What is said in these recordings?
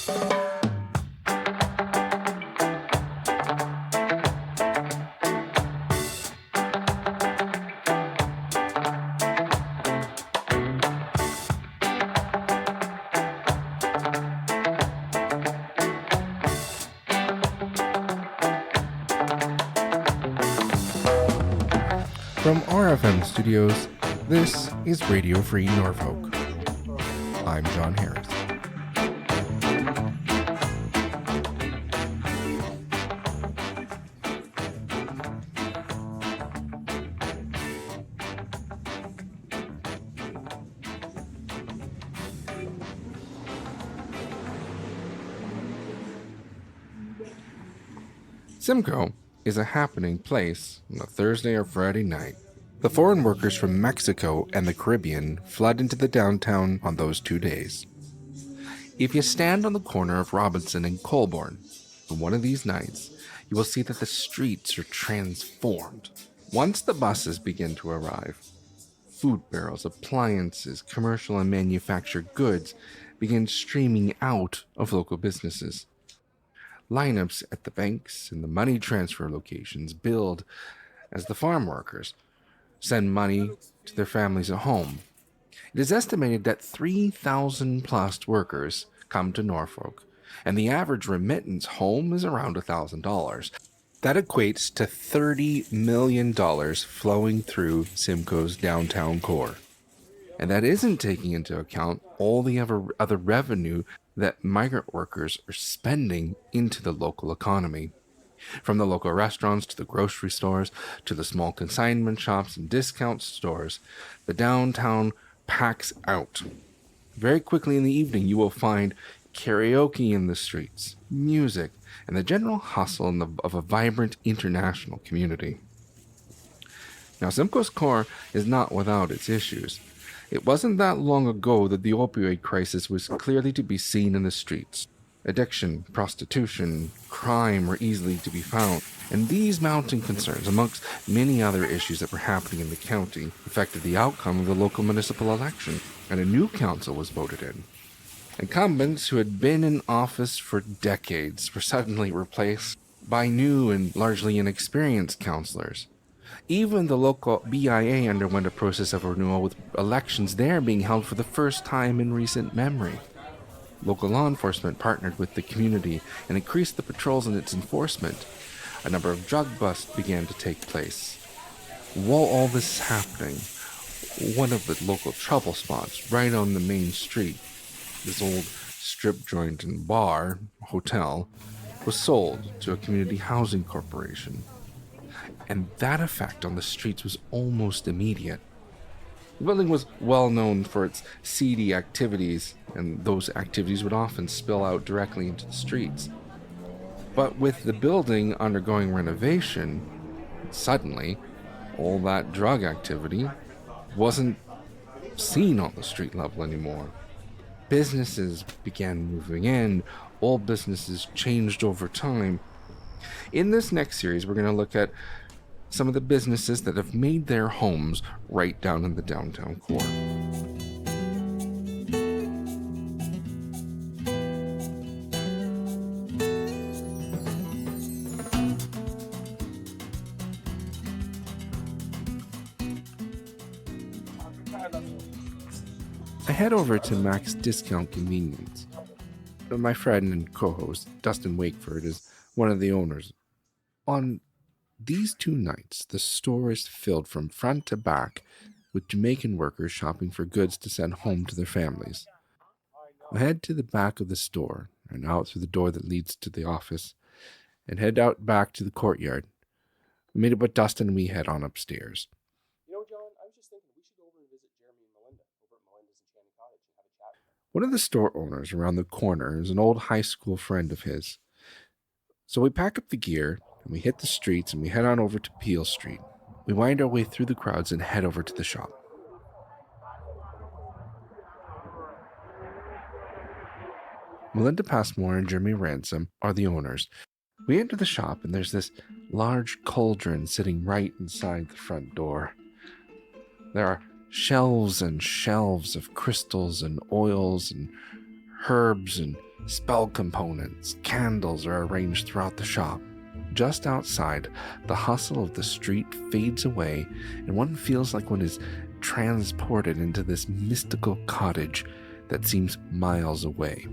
From RFM Studios, this is Radio Free Norfolk. I'm John Harris. Simcoe is a happening place on a Thursday or Friday night. The foreign workers from Mexico and the Caribbean flood into the downtown on those 2 days. If you stand on the corner of Robinson and Colborne on one of these nights, you will see that the streets are transformed. Once the buses begin to arrive, food barrels, appliances, commercial and manufactured goods begin streaming out of local businesses. Lineups at the banks and the money transfer locations build as the farm workers send money to their families at home. It is estimated that 3,000 plus workers come to Norfolk, and the average remittance home is around $1,000. That equates to $30 million flowing through Simcoe's downtown core. And that isn't taking into account all the other revenue that migrant workers are spending into the local economy. From the local restaurants to the grocery stores to the small consignment shops and discount stores, the downtown packs out. Very quickly in the evening, you will find karaoke in the streets, music, and the general hustle of a vibrant international community. Now, Simcoe's core is not without its issues. It wasn't that long ago that the opioid crisis was clearly to be seen in the streets. Addiction, prostitution, crime were easily to be found, and these mounting concerns, amongst many other issues that were happening in the county, affected the outcome of the local municipal election, and a new council was voted in. Incumbents who had been in office for decades were suddenly replaced by new and largely inexperienced councillors. Even the local BIA underwent a process of renewal, with elections there being held for the first time in recent memory. Local law enforcement partnered with the community and increased the patrols and its enforcement. A number of drug busts began to take place. While all this is happening, one of the local trouble spots right on the main street, this old strip joint and bar, hotel, was sold to a community housing corporation. And that effect on the streets was almost immediate. The building was well known for its seedy activities, and those activities would often spill out directly into the streets. But with the building undergoing renovation, suddenly, all that drug activity wasn't seen on the street level anymore. Businesses began moving in, all businesses changed over time. In this next series, we're going to look at some of the businesses that have made their homes right down in the downtown core. I head over to Mac's Discount Convenience. My friend and co-host, Dustin Wakeford, is one of the owners. On these 2 nights, the store is filled from front to back with Jamaican workers shopping for goods to send home to their families. I head to the back of the store and out through the door that leads to the office and head out back to the courtyard. We meet up with Dustin and we head on upstairs. You know, John, I was just thinking we should go over and visit Jeremy and Melinda over at Melinda's Enchanted Cottage and have a chat. One of the store owners around the corner is an old high school friend of his. So we pack up the gear and we hit the streets and we head on over to Peel Street. We wind our way through the crowds and head over to the shop. Melinda Passmore and Jeremy Ransom are the owners. We enter the shop and there's this large cauldron sitting right inside the front door. There are shelves and shelves of crystals and oils and herbs and Spell components, candles are arranged throughout the shop. Just outside, the hustle of the street fades away, and one feels like one is transported into this mystical cottage that seems miles away.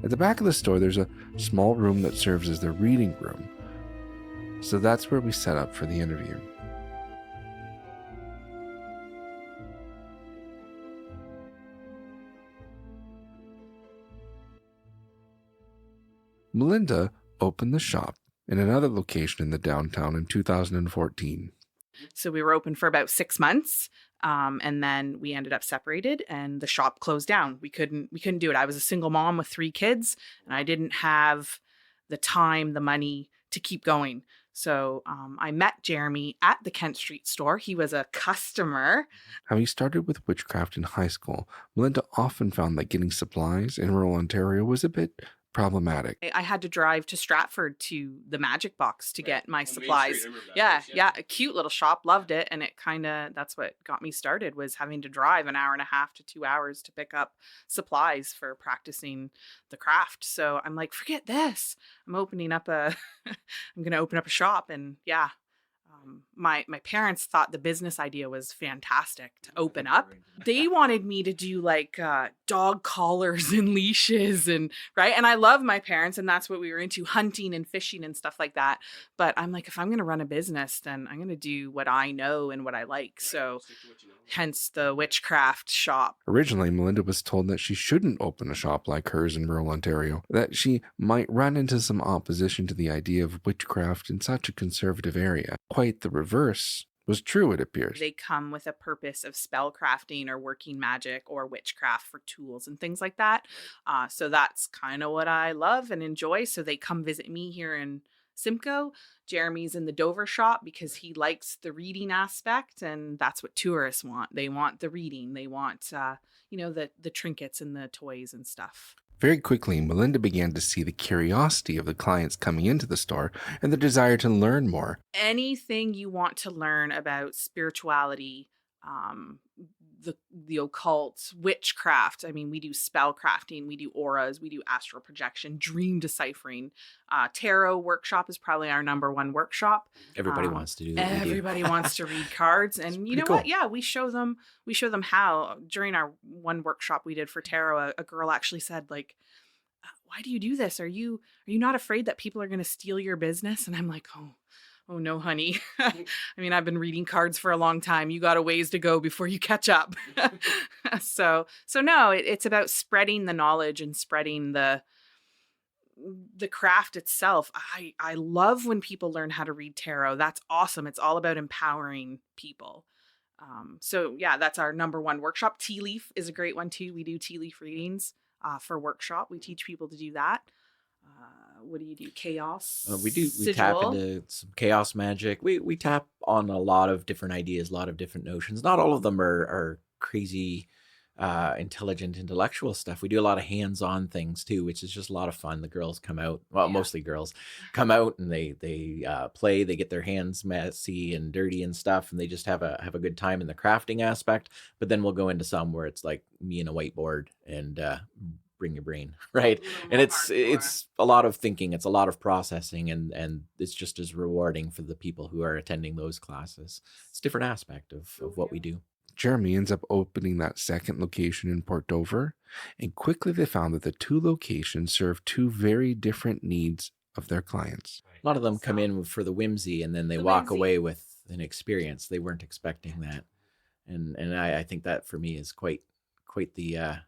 At the back of the store, there's a small room that serves as the reading room. So that's where we set up for the interview. Melinda opened the shop in another location in the downtown in 2014. So we were open for about 6 months. And then we ended up separated and the shop closed down. We couldn't do it. I was a single mom with 3 kids and I didn't have the time, the money to keep going. So I met Jeremy at the Kent Street store. He was a customer. Having started with witchcraft in high school, Melinda often found that getting supplies in rural Ontario was a bit problematic. I had to drive to Stratford to the Magic Box to get my On Main supplies. Street, I remember that place, Yeah, a cute little shop, loved it, and it kind of that's what got me started was having to drive an hour and a half to 2 hours to pick up supplies for practicing the craft. So I'm like, forget this. I'm opening up a I'm going to open up a shop and yeah. My parents thought the business idea was fantastic to open up. They wanted me to do like dog collars and leashes and right. And I love my parents and that's what we were into, hunting and fishing and stuff like that. But I'm like, if I'm going to run a business, then I'm going to do what I know and what I like. So Stick to what you know. hence the witchcraft shop. Originally, Melinda was told that she shouldn't open a shop like hers in rural Ontario, that she might run into some opposition to the idea of witchcraft in such a conservative area. Quite the reverse was true, it appears. They come with a purpose of spell crafting or working magic or witchcraft for tools and things like that. So that's kind of what I love and enjoy. So they come visit me here in Simcoe. Jeremy's in the Dover shop because he likes the reading aspect, and that's what tourists want. They want the reading. They want, the trinkets and the toys and stuff. Very quickly, Melinda began to see the curiosity of the clients coming into the store and the desire to learn more. Anything you want to learn about spirituality, the occult, witchcraft. I mean, we do spell crafting, we do auras, we do astral projection, dream deciphering. Tarot workshop is probably our number one workshop. Everybody wants to do that. Everybody wants to read cards, and you know pretty what? Yeah, we show them how. During our one workshop we did for tarot, a girl actually said like, "Why do you do this? Are you not afraid that people are going to steal your business?" And I'm like, Oh no, honey. I mean, I've been reading cards for a long time. You got a ways to go before you catch up. So no, it's about spreading the knowledge and spreading the craft itself. I love when people learn how to read tarot. That's awesome. It's all about empowering people. So yeah, that's our number one workshop. Tea leaf is a great one too. We do tea leaf readings for workshop. We teach people to do that. What do you do? Chaos? We tap into some chaos magic. We tap on a lot of different ideas, a lot of different notions. Not all of them are crazy, intelligent, intellectual stuff. We do a lot of hands-on things too, which is just a lot of fun. The girls come out, well, mostly girls come out and they play. They get their hands messy and dirty and stuff, and they just have a good time in the crafting aspect. But then we'll go into some where it's like me and a whiteboard and bring your brain, right? And it's a lot of thinking, it's a lot of processing, and it's just as rewarding for the people who are attending those classes. It's a different aspect of what we do. Jeremy ends up opening that second location in Port Dover, and quickly they found that the 2 locations serve 2 very different needs of their clients. A lot of them come in for the whimsy, and then they walk away with an experience. They weren't expecting that, and I think that for me is quite the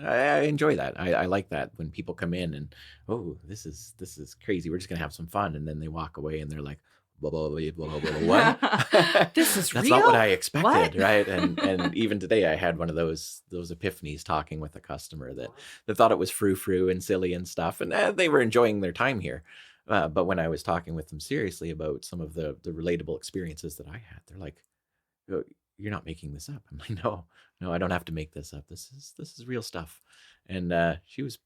I enjoy that. I like that when people come in and, oh, this is crazy. We're just gonna have some fun, and then they walk away and they're like, blah blah blah blah blah blah. What? This is That's real? not what I expected, What? right? And even today, I had one of those epiphanies talking with a customer that thought it was frou and silly and stuff, and they were enjoying their time here. But when I was talking with them seriously about some of the relatable experiences that I had, they're like, "Oh, you're not making this up." I'm like, no, I don't have to make this up. This is real stuff. And she was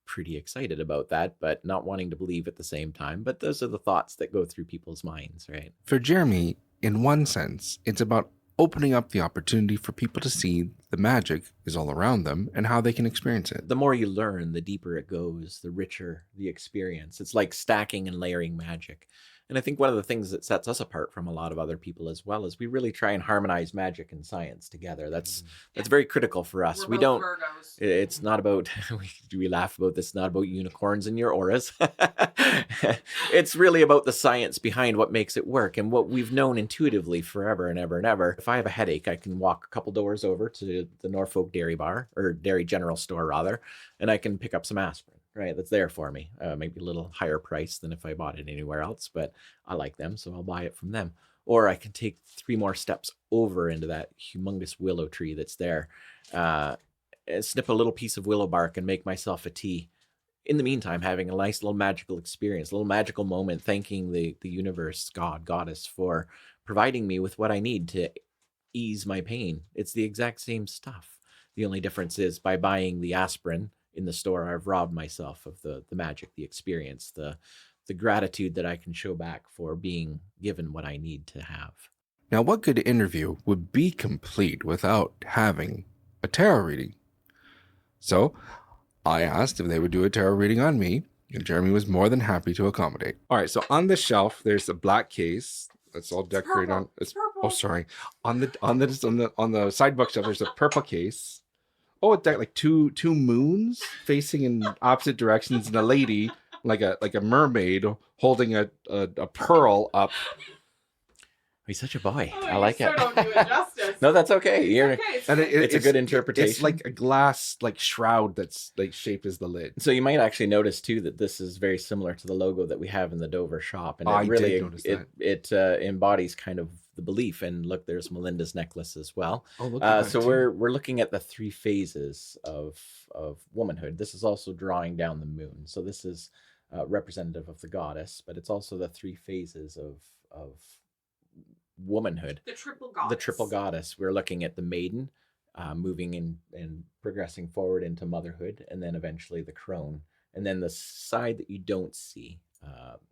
pretty excited about that, but not wanting to believe at the same time. But those are the thoughts that go through people's minds, right? For Jeremy, in one sense, it's about opening up the opportunity for people to see the magic is all around them and how they can experience it. The more you learn, the deeper it goes, the richer the experience. It's like stacking and layering magic. And I think one of the things that sets us apart from a lot of other people as well is we really try and harmonize magic and science together. That's very critical for us. We're We both don't. Virgos. It's not about. We laugh about this. Not about unicorns and your auras. It's really about the science behind what makes it work and what we've known intuitively forever and ever and ever. If I have a headache, I can walk a couple doors over to the Norfolk Dairy Bar, or Dairy General Store rather, and I can pick up some aspirin. Right, that's there for me. Maybe a little higher price than if I bought it anywhere else, but I like them, so I'll buy it from them. Or I can take 3 more steps over into that humongous willow tree that's there, and snip a little piece of willow bark and make myself a tea. In the meantime, having a nice little magical experience, a little magical moment, thanking the universe, God, goddess, for providing me with what I need to ease my pain. It's the exact same stuff. The only difference is by buying the aspirin in the store, I've robbed myself of the magic, the experience, the gratitude that I can show back for being given what I need to have. Now, what good interview would be complete without having a tarot reading? So I asked if they would do a tarot reading on me, and Jeremy was more than happy to accommodate. All right, so on the shelf, there's a black case that's all decorated on. It's purple. Oh, sorry. On the side bookshelf, there's a purple case. Oh, it's like two moons facing in opposite directions, and a lady like a mermaid holding a pearl up. He's such a boy. Oh, I like you it. still don't do it justice. No, that's okay. It's okay. And it's a good interpretation. It's like a glass like shroud that's like shaped as the lid. So you might actually notice too that this is very similar to the logo that we have in the Dover shop, and I did notice that. It embodies kind of the belief. And look, there's Melinda's necklace as well. Oh, look at that so too. we're looking at the 3 phases of womanhood. This is also drawing down the moon. So this is representative of the goddess, but it's also the 3 phases of womanhood. The triple goddess. The triple goddess. We're looking at the maiden, moving and progressing forward into motherhood, and then eventually the crone. And then the side that you don't see,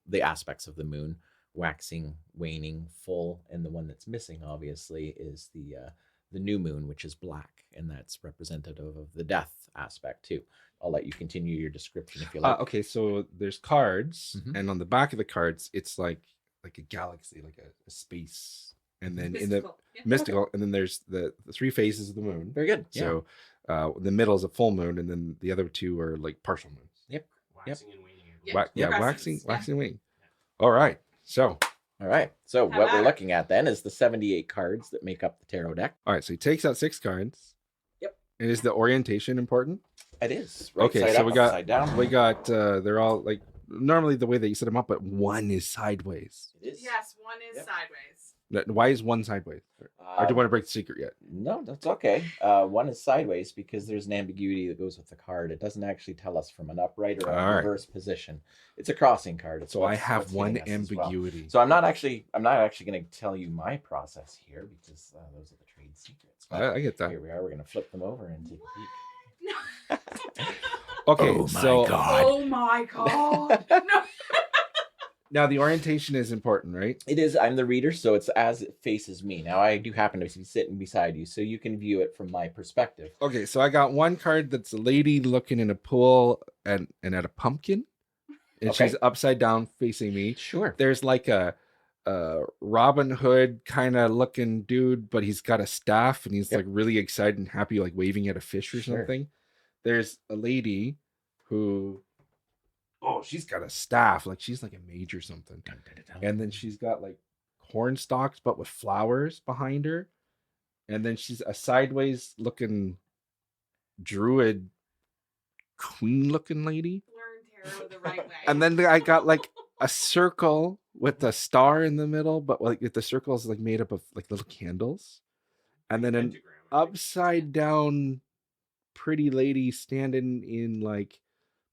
the aspects of the moon, waxing, waning, full, and the one that's missing, obviously, is the new moon, which is black, and that's representative of the death aspect too. I'll let you continue your description if you like. Okay, so there's cards, Mhm. and on the back of the cards, it's like a galaxy, like a space, and then in the Mystical. Yeah. mystical, and then there's the 3 phases of the moon. Very good. Yeah. So the middle is a full moon, and then the other 2 are like partial moons. Yep. Waxing and waning. Yeah. Waxing, Progressives, yeah. waxing wing. All right. So All right. So How what we're about- looking at then is the 78 cards that make up the tarot deck. all right, so he takes out 6 cards. Yep. And is the orientation important? It is. Right Okay, side so up, we got upside down. they're all like normally the way that you set them up, but one is sideways. It is. Yes, one is Yep. sideways. Why is one sideways? Or do you want to break the secret yet? No, that's okay. One is sideways because there's an ambiguity that goes with the card. It doesn't actually tell us from an upright or a All right. reverse position. It's a crossing card. It's So I what's have one hitting us as well. ambiguity. So I'm not actually going to tell you my process here because those are the trade secrets. But I get that. here we are. We're going to flip them over and take a peek. Okay, Oh my so God. Oh my god. No. now the orientation is important, right? It is. I'm the reader, so it's as it faces me. Now I do happen to be sitting beside you, so you can view it from my perspective. Okay, so I got one card that's a lady looking in a pool and at a pumpkin, and Okay. she's upside down facing me. Sure. There's like a Robin Hood kind of looking dude, but he's got a staff and he's Yep. like really excited and happy, like waving at a fish or Sure. something. There's a lady who, she's got a staff, like she's like a mage or something. And then she's got like corn stalks, but with flowers behind her. And then she's a sideways looking druid queen looking lady. Learn tarot the right way. And then I got like a circle with a star in the middle, but like the circle is like made up of like little candles. And then an Pentagram, I think. upside down pretty lady standing in like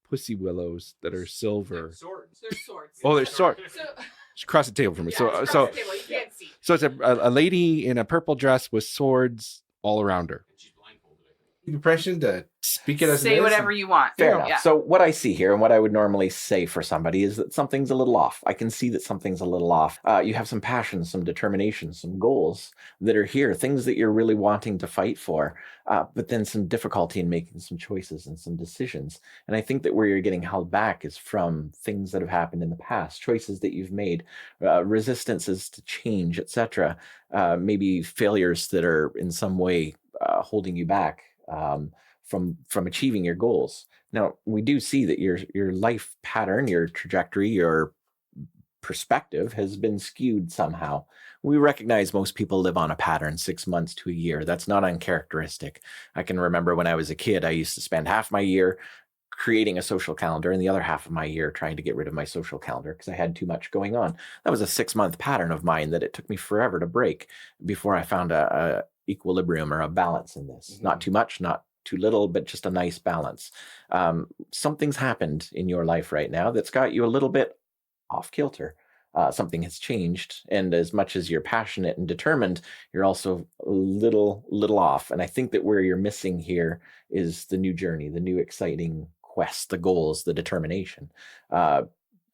pussy willows that are silver. Swords. There's swords. Oh, there's sword. So, Just across the table from me. yeah, So it's so across the table, you can't see. so it's a lady in a purple dress with swords all around her. And she's blindfolded, I think. Impression to speak it as it Say is. whatever you want. Fair enough. Yeah. So what I see here and what I would normally say for somebody is that something's a little off. I can see that something's a little off. You have some passion, some determination, some goals that are here, things that you're really wanting to fight for, but then some difficulty in making some choices and some decisions. And I think that where you're getting held back is from things that have happened in the past, choices that you've made, resistances to change, etc. Maybe failures that are in some way holding you back. From achieving your goals. Now, we do see that your life pattern, your trajectory, your perspective has been skewed somehow. We recognize most people live on a pattern 6 months to a year. That's not uncharacteristic. I can remember when I was a kid, I used to spend half my year creating a social calendar and the other half of my year trying to get rid of my social calendar because I had too much going on. That was a 6-month pattern of mine that it took me forever to break before I found a equilibrium or a balance in this. Mm-hmm. Not too much, not too little, but just a nice balance. Something's happened in your life right now that's got you a little bit off kilter. Something has changed, and as much as you're passionate and determined, you're also a little off. And I think that where you're missing here is the new journey, the new exciting quest, the goals, the determination.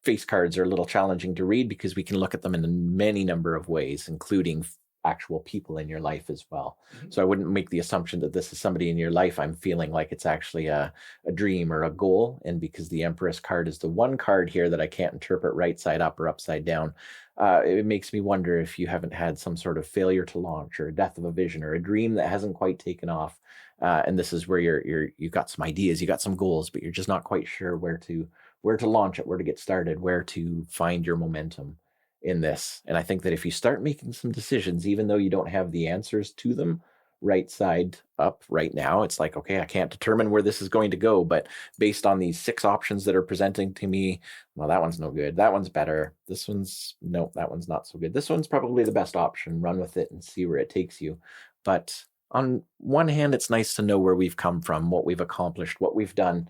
Face cards are a little challenging to read because we can look at them in a many number of ways, including actual people in your life as well. Mhm. So I wouldn't make the assumption that this is somebody in your life. I'm feeling like it's actually a dream or a goal. And because the Empress card is the one card here that I can't interpret right side up or upside down, it makes me wonder if you haven't had some sort of failure to launch or a death of a vision or a dream that hasn't quite taken off. And this is where you've got some ideas, you got some goals, but you're just not quite sure where to launch it, where to get started, where to find your momentum in this. And I think that if you start making some decisions, even though you don't have the answers to them right side up right now, it's like, okay, I can't determine where this is going to go, but based on these 6 options that are presenting to me, well, that one's no good. That one's better. This one's, no, that one's not so good. This one's probably the best option. Run with it and see where it takes you. But on one hand, it's nice to know where we've come from, what we've accomplished, what we've done,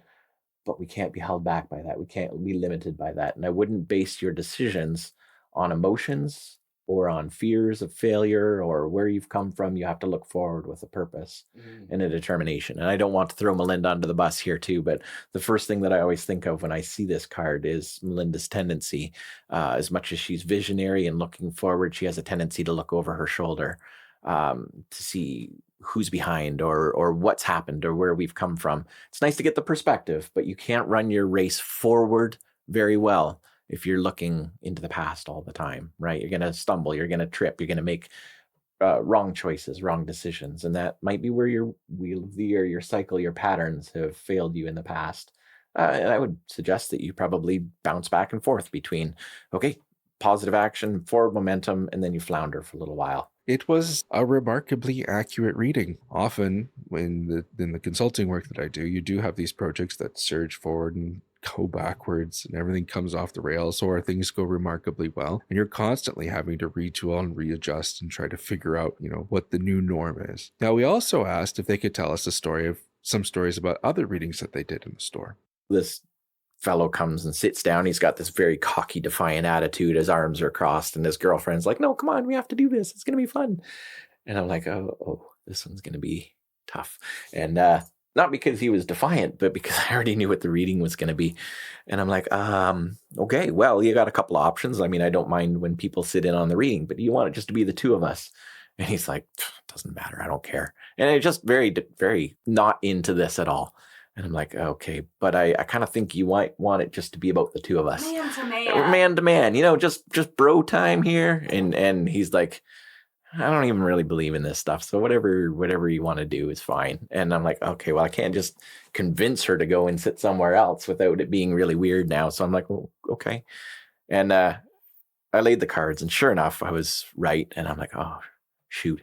but we can't be held back by that. We can't be limited by that. And I wouldn't base your decisions on emotions or on fears of failure or where you've come from. You have to look forward with a purpose and a determination. And I don't want to throw Melinda under the bus here too, but the first thing that I always think of when I see this card is Melinda's tendency. As much as she's visionary and looking forward, she has a tendency to look over her shoulder to see who's behind or what's happened or where we've come from. It's nice to get the perspective, but you can't run your race forward very well if you're looking into the past all the time, right? You're going to stumble, you're going to trip, you're going to make wrong choices, wrong decisions. And that might be where your wheel of the year, your cycle, your patterns have failed you in the past. And I would suggest that you probably bounce back and forth between, okay, positive action, forward momentum, and then you flounder for a little while. It was a remarkably accurate reading. Often in the consulting work that I do, you do have these projects that surge forward and go backwards and everything comes off the rails, or things go remarkably well. And you're constantly having to retool and readjust and try to figure out, what the new norm is. Now, we also asked if they could tell us some stories about other readings that they did in the store. This fellow comes and sits down. He's got this very cocky, defiant attitude. His arms are crossed, and his girlfriend's like, no, come on, we have to do this. It's going to be fun. And I'm like, oh, this one's going to be tough. And not because he was defiant, but because I already knew what the reading was going to be. And I'm like, okay, well, you got a couple of options. I mean, I don't mind when people sit in on the reading, but you want it just to be the two of us. And he's like, doesn't matter. I don't care. And it's just very, very not into this at all. And I'm like, okay, but I kind of think you might want it just to be about the two of us. Man to man. Man to man, just bro time here. And he's like, I don't even really believe in this stuff. So whatever you want to do is fine. And I'm like, okay, well, I can't just convince her to go and sit somewhere else without it being really weird now. So I'm like, well, okay. And I laid the cards, and sure enough, I was right. And I'm like, oh, shoot.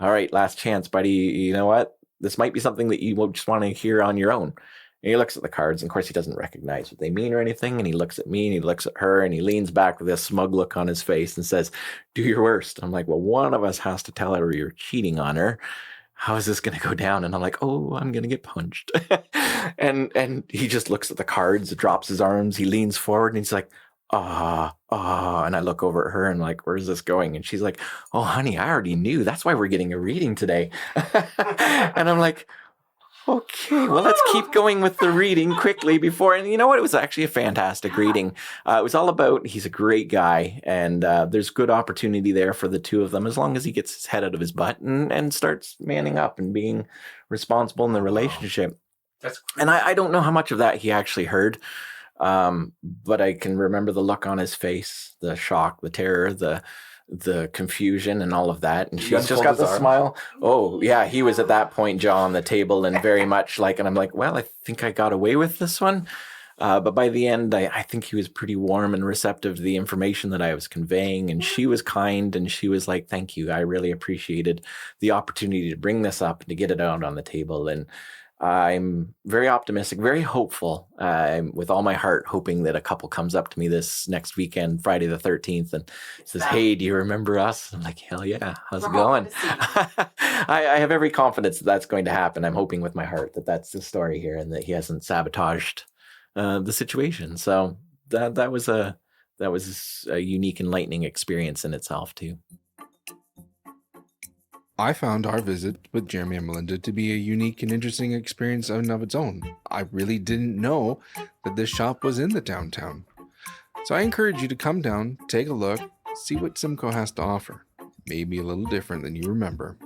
All right, last chance, buddy. You know what? This might be something that you will just want to hear on your own. And he looks at the cards, and of course he doesn't recognize what they mean or anything. And he looks at me and he looks at her and he leans back with a smug look on his face and says, do your worst. I'm like, well, one of us has to tell her you're cheating on her. How is this going to go down? And I'm like, oh, I'm going to get punched. and he just looks at the cards, drops his arms. He leans forward and he's like, and I look over at her and like, where's this going? And she's like, oh, honey, I already knew. That's why we're getting a reading today. And I'm like, Okay, well, let's keep going with the reading quickly before. And you know what? It was actually a fantastic reading. It was all about he's a great guy, and there's good opportunity there for the two of them as long as he gets his head out of his butt and starts manning up and being responsible in the relationship. That's And I don't know how much of that he actually heard, but I can remember the look on his face, the shock, the terror, the confusion and all of that. And You she's guys just hold got his the arm? smile. Oh, yeah, he was at that point, jaw on the table and very much like, and I'm like, well, I think I got away with this one. But by the end, I think he was pretty warm and receptive to the information that I was conveying. And she was kind and she was like, thank you. I really appreciated the opportunity to bring this up and to get it out on the table. And I'm very optimistic, very hopeful, with all my heart, hoping that a couple comes up to me this next weekend, Friday the 13th, and says, hey, do you remember us? I'm like, hell yeah, how's it going? I have every confidence that that's going to happen. I'm hoping with my heart that that's the story here and that he hasn't sabotaged the situation. So that was a unique, enlightening experience in itself too. I found our visit with Jeremy and Melinda to be a unique and interesting experience in and of its own. I really didn't know that this shop was in the downtown. So I encourage you to come down, take a look, see what Simcoe has to offer. Maybe a little different than you remember.